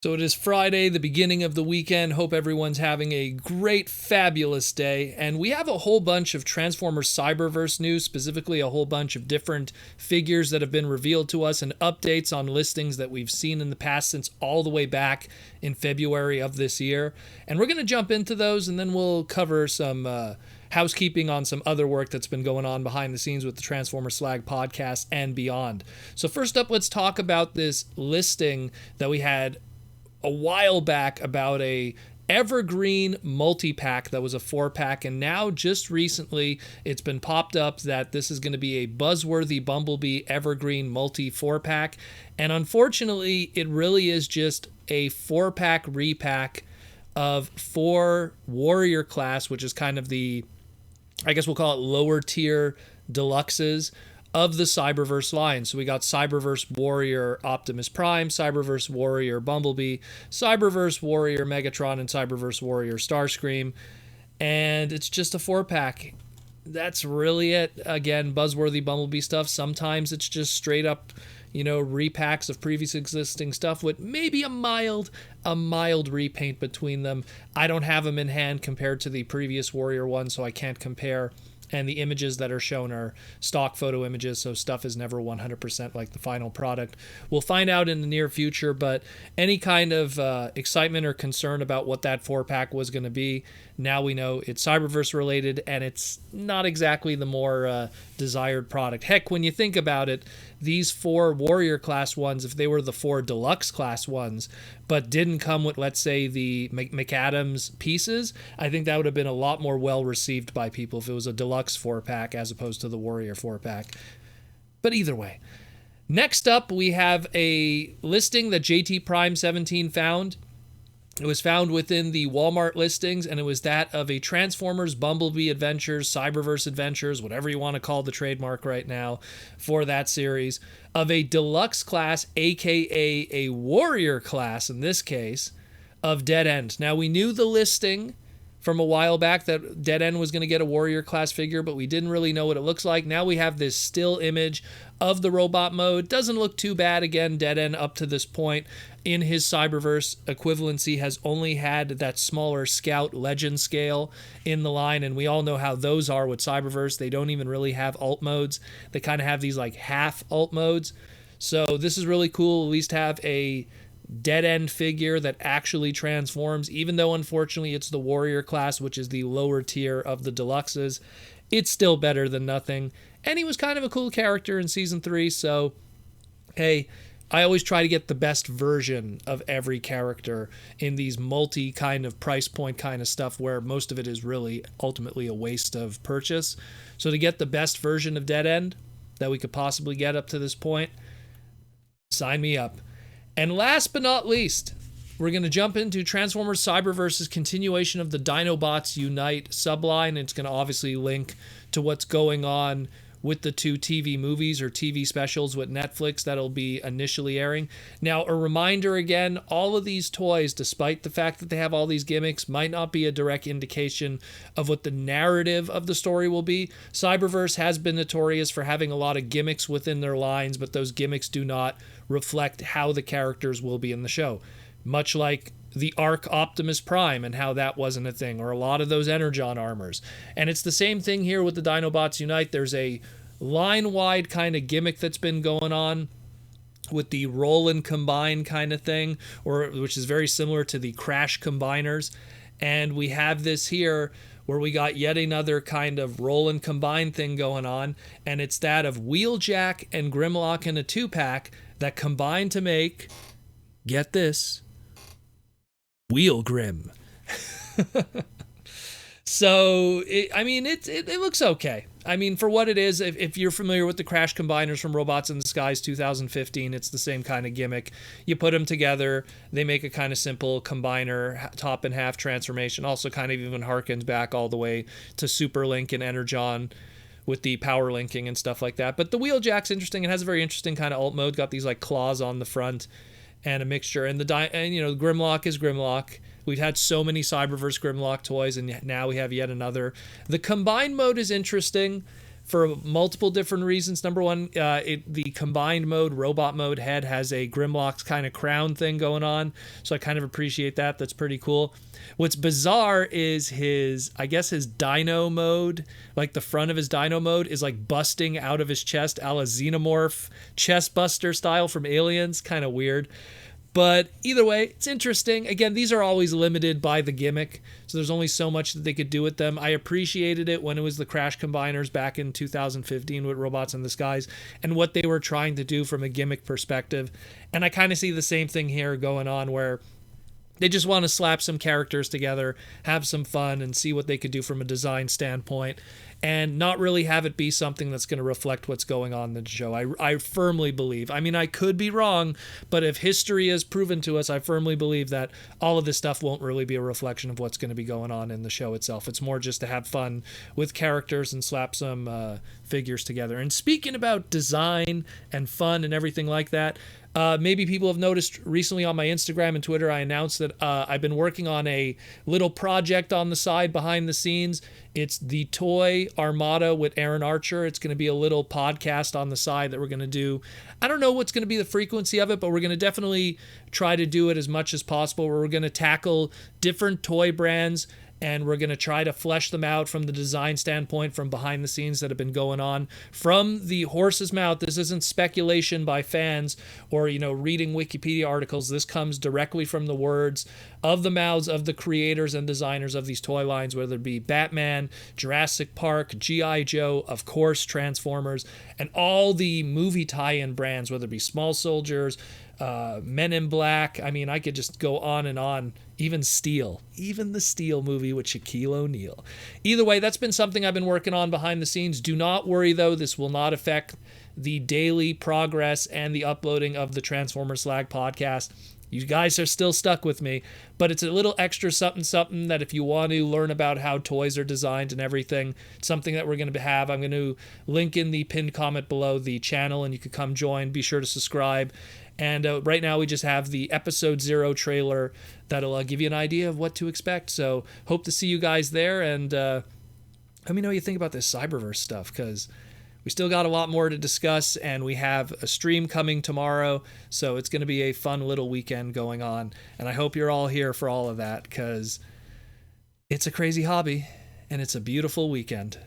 So it is Friday, the beginning of the weekend. Hope everyone's having a great, fabulous day. And we have a whole bunch of Transformers Cyberverse news, specifically a whole bunch of different figures that have been revealed to us and updates on listings that we've seen in the past since all the way back in February of this year. And we're going to jump into those and then we'll cover some housekeeping on some other work that's been going on behind the scenes with the Transformers Slag podcast and beyond. So first up, let's talk about this listing that we had a while back about a Evergreen multi-pack that was a 4-pack, and now just recently it's been popped up that this is going to be a Buzzworthy Bumblebee Evergreen multi 4-pack, and unfortunately it really is just a 4-pack repack of 4 Warrior Class, which is kind of the, I guess we'll call it lower tier deluxes of the Cyberverse line. So we got Cyberverse Warrior Optimus Prime, Cyberverse Warrior Bumblebee, Cyberverse Warrior Megatron, and Cyberverse Warrior Starscream. And it's just a 4-pack. That's really it. Again, Buzzworthy Bumblebee stuff. Sometimes it's just straight up, repacks of previous existing stuff with maybe a mild repaint between them. I don't have them in hand compared to the previous Warrior one, so I can't compare. And the images that are shown are stock photo images, so stuff is never 100% like the final product. We'll find out in the near future, but any kind of excitement or concern about what that 4-pack was going to be, now we know it's Cyberverse related, and it's not exactly the more desired product. Heck, when you think about it, these 4 Warrior Class ones, if they were the 4 Deluxe Class ones, but didn't come with, let's say, the McAdams pieces, I think that would have been a lot more well-received by people if it was a Deluxe 4-pack as opposed to the Warrior 4-pack. But either way. Next up, we have a listing that JT Prime 17 found. It was found within the Walmart listings, and it was that of a Transformers Bumblebee Adventures, Cyberverse Adventures, whatever you want to call the trademark right now for that series, of a deluxe class, aka a Warrior Class in this case, of Dead-End. Now, we knew the listing from a while back that Dead-End was going to get a Warrior Class figure, but we didn't really know what it looks like. Now we have this still image of the robot mode. Doesn't look too bad. Again, Dead-End up to this point in his Cyberverse equivalency has only had that smaller Scout Legend scale in the line, and we all know how those are with Cyberverse. They don't even really have alt modes. They kind of have these like half alt modes. So this is really cool. At least have a Dead-End figure that actually transforms, even though unfortunately it's the Warrior Class, which is the lower tier of the deluxes. It's still better than nothing, and he was kind of a cool character in season 3, so hey, I always try to get the best version of every character in these multi kind of price point kind of stuff where most of it is really ultimately a waste of purchase. So to get the best version of Dead-End that we could possibly get up to this point, sign me up. And last but not least, we're going to jump into Transformers Cyberverse's continuation of the Dinobots Unite subline. It's going to obviously link to what's going on with the 2 TV movies or TV specials with Netflix that'll be initially airing. Now, a reminder again, all of these toys, despite the fact that they have all these gimmicks, might not be a direct indication of what the narrative of the story will be. Cyberverse has been notorious for having a lot of gimmicks within their lines, but those gimmicks do not reflect how the characters will be in the show. Much like the Arc Optimus Prime and how that wasn't a thing, or a lot of those Energon armors. And it's the same thing here with the Dinobots Unite. There's a line-wide kind of gimmick that's been going on with the roll and combine kind of thing, or which is very similar to the Crash Combiners. And we have this here where we got yet another kind of roll and combine thing going on, and it's that of Wheeljack and Grimlock in a 2-pack that combine to make, get this, WheelGrim. So, it looks okay. I mean, for what it is, if you're familiar with the Crash Combiners from Robots in Disguise 2015, it's the same kind of gimmick. You put them together, they make a kind of simple combiner, top and half transformation. Also kind of even harkens back all the way to Super Link and Energon with the power linking and stuff like that. But the Wheeljack's interesting. It has a very interesting kind of alt mode. Got these like claws on the front and a mixture. And Grimlock is Grimlock. We've had so many Cyberverse Grimlock toys, and now we have yet another. The combine mode is interesting for multiple different reasons. Number one, the combined mode, robot mode head has a Grimlock's kind of crown thing going on. So I kind of appreciate that. That's pretty cool. What's bizarre is his dino mode, like the front of his dino mode is like busting out of his chest a la Xenomorph chest buster style from Aliens. Kind of weird. But either way, it's interesting. Again, these are always limited by the gimmick, so there's only so much that they could do with them. I appreciated it when it was the Crash Combiners back in 2015 with Robots in Disguise and what they were trying to do from a gimmick perspective. And I kind of see the same thing here going on, where they just want to slap some characters together, have some fun, and see what they could do from a design standpoint, and not really have it be something that's going to reflect what's going on in the show. I firmly believe, I mean, I could be wrong, but if history has proven to us, I firmly believe that all of this stuff won't really be a reflection of what's going to be going on in the show itself. It's more just to have fun with characters and slap some figures together. And speaking about design and fun and everything like that, maybe people have noticed recently on my Instagram and Twitter, I announced that I've been working on a little project on the side behind the scenes. It's the Toy Armada with Aaron Archer. It's going to be a little podcast on the side that we're going to do. I don't know what's going to be the frequency of it, but we're going to definitely try to do it as much as possible, where we're going to tackle different toy brands, and we're going to try to flesh them out from the design standpoint, from behind the scenes that have been going on from the horse's mouth. This isn't speculation by fans or, reading Wikipedia articles. This comes directly from the words of the mouths of the creators and designers of these toy lines, whether it be Batman, Jurassic Park, G.I. Joe, of course, Transformers, and all the movie tie-in brands, whether it be Small Soldiers, Men in Black. I mean, I could just go on and on. Even the Steel movie with Shaquille O'Neal. Either way, that's been something I've been working on behind the scenes. Do not worry, though. This will not affect the daily progress and the uploading of the Transformers Slag podcast. You guys are still stuck with me, but it's a little extra something that if you want to learn about how toys are designed and everything, something that we're going to have. I'm going to link in the pinned comment below the channel, and you could come join. Be sure to subscribe. And right now we just have the episode 0 trailer that'll give you an idea of what to expect. So hope to see you guys there, and let me know what you think about this Cyberverse stuff, because we still got a lot more to discuss, and we have a stream coming tomorrow, so it's going to be a fun little weekend going on, and I hope you're all here for all of that, because it's a crazy hobby, and it's a beautiful weekend.